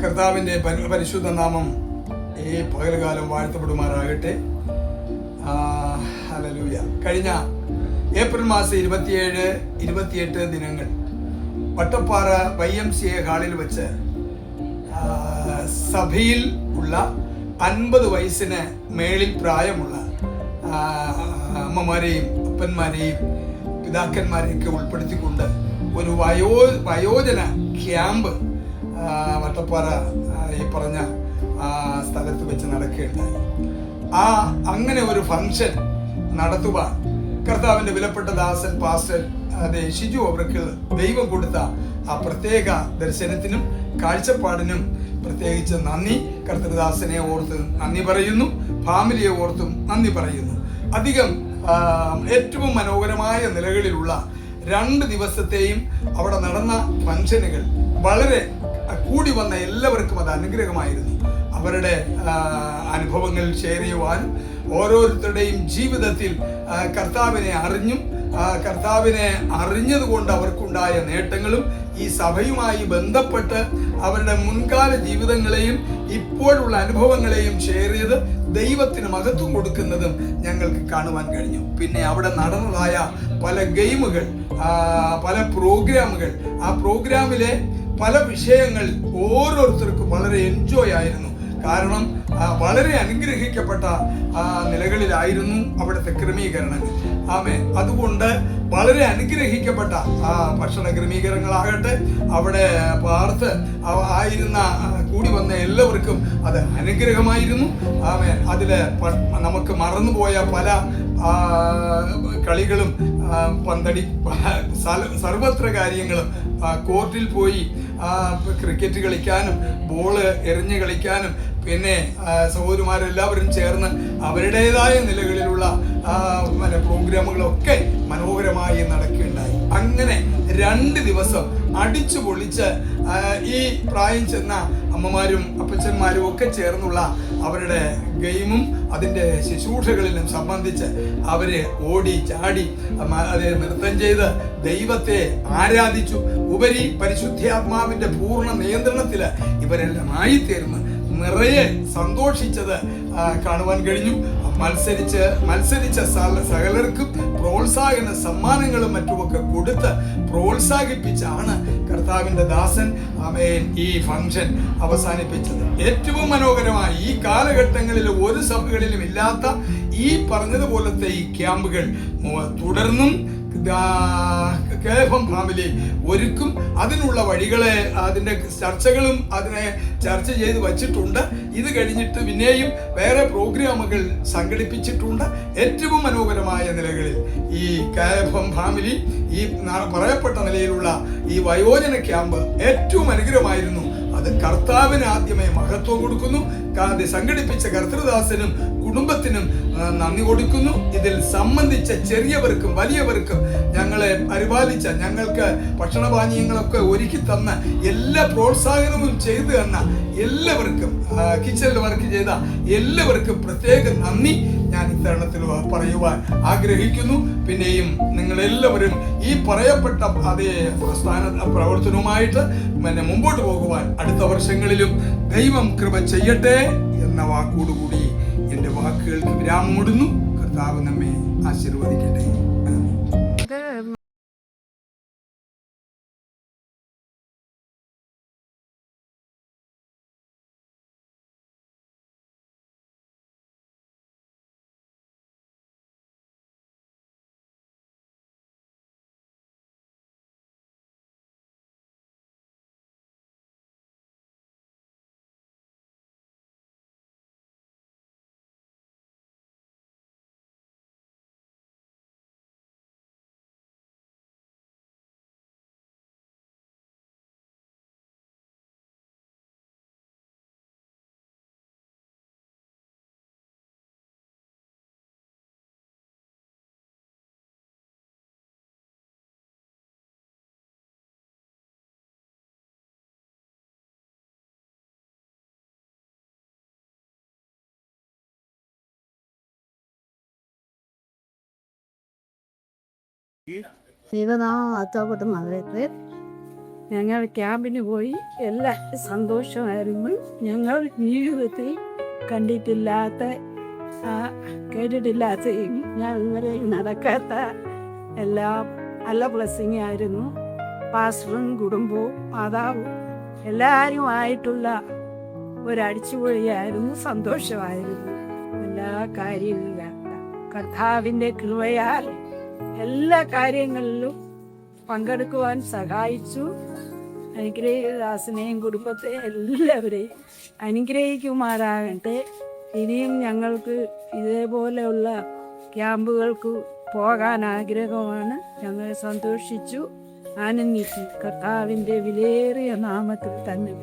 കർത്താവിൻ്റെ പരിശുദ്ധ നാമം ഈ പകൽകാലം വാഴ്ത്തപ്പെടുമാറാകട്ടെ. ഹല്ലേലൂയ. കഴിഞ്ഞ ഏപ്രിൽ മാസം 27, 28 ദിനങ്ങൾ വട്ടപ്പാറ YMCA ഹാളിൽ വെച്ച് സഭയിൽ ഉള്ള 50 വയസ്സിന് മേളിൽ പ്രായമുള്ള അമ്മമാരെയും അപ്പന്മാരെയും പിതാക്കന്മാരെയൊക്കെ ഉൾപ്പെടുത്തിക്കൊണ്ട് ഒരു വയോജന ക്യാമ്പ് വട്ടപ്പാറ ഈ പറഞ്ഞ സ്ഥലത്ത് വെച്ച് നടക്കുകയുണ്ടായി. അങ്ങനെ ഒരു ഫംഗ്ഷൻ നടത്തുവാൻ കർത്താവിൻ്റെ വിലപ്പെട്ട ദാസൻ പാസ്റ്റർ ഷിജു അവർക്ക് ദൈവം കൊടുത്ത ആ പ്രത്യേക ദർശനത്തിനും കാഴ്ചപ്പാടിനും പ്രത്യേകിച്ച് നന്ദി. കർത്തൃദാസനെ ഓർത്ത് നന്ദി പറയുന്നു, ഫാമിലിയെ ഓർത്തും നന്ദി പറയുന്നു. ഏറ്റവും മനോഹരമായ നിലകളിലുള്ള 2 ദിവസത്തെയും അവിടെ നടന്ന ഫംഗ്ഷനുകൾ വളരെ കൂടി വന്ന എല്ലാവർക്കും അത് അനുഗ്രഹമായിരുന്നു. അവരുടെ അനുഭവങ്ങൾ ഷെയർ ചെയ്യുവാനും ഓരോരുത്തരുടെയും ജീവിതത്തിൽ കർത്താവിനെ അറിഞ്ഞതുകൊണ്ട് അവർക്കുണ്ടായ നേട്ടങ്ങളും ഈ സഭയുമായി ബന്ധപ്പെട്ട് അവരുടെ മുൻകാല ജീവിതങ്ങളെയും ഇപ്പോഴുള്ള അനുഭവങ്ങളെയും ഷെയർ ചെയ്ത് ദൈവത്തിന് മഹത്വം കൊടുക്കുന്നതും ഞങ്ങൾക്ക് കാണുവാൻ കഴിഞ്ഞു. പിന്നെ അവിടെ നടന്നതായ പല ഗെയിമുകൾ, പല പ്രോഗ്രാമുകൾ, ആ പ്രോഗ്രാമിലെ പല വിഷയങ്ങൾ ഓരോരുത്തർക്കും വളരെ എൻജോയ് ആയിരുന്നു. കാരണം വളരെ അനുഗ്രഹിക്കപ്പെട്ട നിലകളിലായിരുന്നു അവിടുത്തെ ക്രമീകരണങ്ങൾ. അതുകൊണ്ട് വളരെ അനുഗ്രഹിക്കപ്പെട്ട ഭക്ഷണ ക്രമീകരണങ്ങളാകട്ടെ, അവിടെ പാർത്ത് ആയിരുന്ന കൂടി വന്ന എല്ലാവർക്കും അത് അനുഗ്രഹമായിരുന്നു. അതില് നമുക്ക് മറന്നുപോയ പല കളികളും പന്തടി സർവത്ര കാര്യങ്ങളും, കോർട്ടിൽ പോയി ക്രിക്കറ്റ് കളിക്കാനും ബോള് എറിഞ്ഞ് കളിക്കാനും, പിന്നെ സഹോദരിമാരെല്ലാവരും ചേർന്ന് അവരുടേതായ നിലകളിലുള്ള പ്രോഗ്രാമുകളൊക്കെ മനോഹരമായി നടക്കുകയുണ്ടായി. അങ്ങനെ 2 ദിവസം അടിച്ചു പൊളിച്ച് ഈ പ്രായം ചെന്ന അമ്മമാരും അപ്പച്ചന്മാരും ഒക്കെ ചേർന്നുള്ള അവരുടെ ഗെയിമും അതിൻ്റെ ശുശ്രൂഷകളിലും സംബന്ധിച്ച് അവര് ഓടി ചാടി അത് നൃത്തം ചെയ്ത് ദൈവത്തെ ആരാധിച്ചു. ഉപരി പരിശുദ്ധാത്മാവിന്റെ പൂർണ്ണ നിയന്ത്രണത്തില് ഇവരെല്ലാം ആയിത്തീർന്ന് നിറയെ സന്തോഷിച്ചത് കാണുവാൻ കഴിഞ്ഞു. മത്സരിച്ച സകലർക്കും പ്രോത്സാഹന സമ്മാനങ്ങളും മറ്റുമൊക്കെ കൊടുത്ത് പ്രോത്സാഹിപ്പിച്ചാണ് കർത്താവിന്റെ ദാസൻ ഈ ഫംഗ്ഷൻ അവസാനിപ്പിച്ചത്. ഏറ്റവും മനോഹരമായി ഈ കാലഘട്ടങ്ങളിൽ ഒരു സഭകളിലും ഇല്ലാത്ത ഈ പറഞ്ഞതുപോലത്തെ ഈ ക്യാമ്പുകൾ തുടർന്നും KFM ഫാമിലി ഒരുക്കും. അതിനുള്ള വഴികളെ അതിൻ്റെ ചർച്ചകളും അതിനെ ചർച്ച ചെയ്ത് വച്ചിട്ടുണ്ട്. ഇത് കഴിഞ്ഞിട്ട് പിന്നെയും വേറെ പ്രോഗ്രാമുകൾ സംഘടിപ്പിച്ചിട്ടുണ്ട്. ഏറ്റവും മനോഹരമായ നിലകളിൽ ഈ KFM ഫാമിലി ഈ പറയപ്പെട്ട നിലയിലുള്ള ഈ വയോജന ക്യാമ്പ് ഏറ്റവും അനുഗ്രഹമായിരുന്നു. അത് കർത്താവിന് ആദ്യമേ മഹത്വം കൊടുക്കുന്നു. സംഘടിപ്പിച്ച കർത്തൃദാസനും കുടുംബത്തിനും നന്ദി കൊടുക്കുന്നു. ഇതിൽ സംബന്ധിച്ച ചെറിയവർക്കും വലിയവർക്കും ഞങ്ങളെ പരിപാലിച്ച, ഞങ്ങൾക്ക് ഭക്ഷണപാനീയങ്ങളൊക്കെ ഒരുക്കി തന്ന, എല്ലാ പ്രോത്സാഹനവും ചെയ്തു തന്ന എല്ലാവർക്കും, കിച്ചണിൽ വർക്ക് ചെയ്ത എല്ലാവർക്കും പ്രത്യേക നന്ദി ഞാൻ ഇത്തരണത്തിൽ പറയുവാൻ ആഗ്രഹിക്കുന്നു. പിന്നെയും നിങ്ങളെല്ലാവരും ഈ പറയപ്പെട്ട അതേ പ്രവർത്തനവുമായിട്ട് മുമ്പോട്ട് പോകുവാൻ അടുത്ത വർഷങ്ങളിലും ദൈവം കൃപ ചെയ്യട്ടെ എന്ന വാക്കോടുകൂടി എൻ്റെ വാക്കുകൾക്ക് വിരാമമിടുന്നു. കർത്താവ് നമ്മെ ആശീർവദിക്കട്ടെ. ദൈവനാമത്തോട്ട് മകൾക്ക് ഞങ്ങൾ ക്യാമ്പിന് പോയി എല്ലാ സന്തോഷമായിരുന്നു. ഞങ്ങൾ ജീവിതത്തിൽ കണ്ടിട്ടില്ലാത്ത കേട്ടിട്ടില്ലാത്ത ഞാൻ ഇവരെ നടക്കാത്ത എല്ലാം നല്ല ബ്ലെസ്സിങ് ആയിരുന്നു. പാസ്റ്ററും കുടുംബവും മാതാവും എല്ലാവരുമായിട്ടുള്ള ഒരടിച്ചുപൊളിയായിരുന്നു, സന്തോഷമായിരുന്നു. എല്ലാ കാര്യങ്ങളും കർത്താവിൻ്റെ കൃപയാൽ എല്ലാ കാര്യങ്ങളിലും പങ്കെടുക്കുവാൻ സഹായിച്ചു. അനുഗ്രഹദാസനെയും കുടുംബത്തെ എല്ലാവരെയും അനുഗ്രഹിക്കുമാറാകട്ടെ. ഇനിയും ഞങ്ങൾക്ക് ഇതേപോലെയുള്ള ക്യാമ്പുകൾക്ക് പോകാൻ ആഗ്രഹമാണ്. ഞങ്ങൾ സന്തോഷിച്ചു, ആനന്ദിച്ചു. കർത്താവിൻ്റെ വിലയേറിയ നാമത്തിൽ തന്നെ